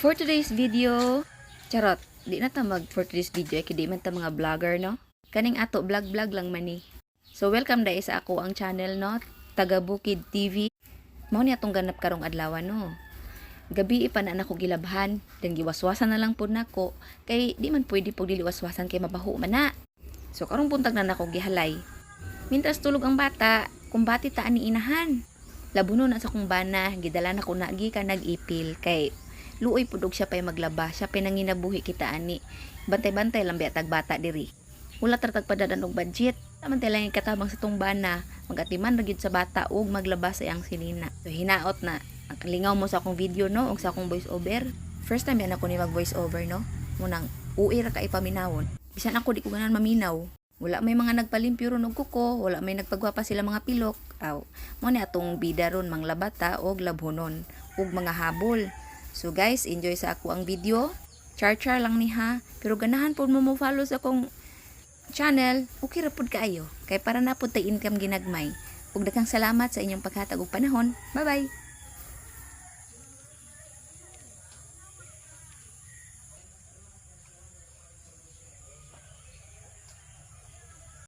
For today's video, charot, di na ta for today's video, di man ta mga vlogger, no? Kaning ato, vlog lang man ni. So, welcome dahil sa ako ang channel, no? Taga Bukid TV. Mao ni atong ganap karong adlaw, no? Gabi pa na ako gilabhan, then giwaswasan na lang po nako, kay di man pwede po diliwaswasan kay mabaho man na. So, karong puntag na nako gihalay. Mintras tulog ang bata, kumbati taan ni inahan. Labuno na sa kong bana, gidala na ko nagi ka nag-ipil, kay luoy pudog siya pay maglaba, siya pay nanginabuhi kita ani. Bantay-bantay lang biatag bata diri. Wala tartag padadan og budget. Samantay lang yung katabang sa tumbana, magatiman ra gyud sa bata ug maglaba sa iyang silina. So hinaot na ang kalingaw mo sa akong video, no, ug sa akong voice over. First time yan ako ni mag voice over, no. Munang uwi ra ka ipaminawon. Bisan ako di ko ganan maminaw. Wala may mga nagpalimpyo ron og kuko, wala may nagpagwapa sila mga pilok. Aw, mo ni atong bida ron manglabata og labhonon ug mga habol. So guys, enjoy sa ako ang video. Char-char lang ni ha. Pero ganahan po mo follow sa akong channel. Okay ra pud kaayo. Kay para na pud tay income ginagmay. Ug daghang salamat sa inyong paghatag og panahon. Bye-bye.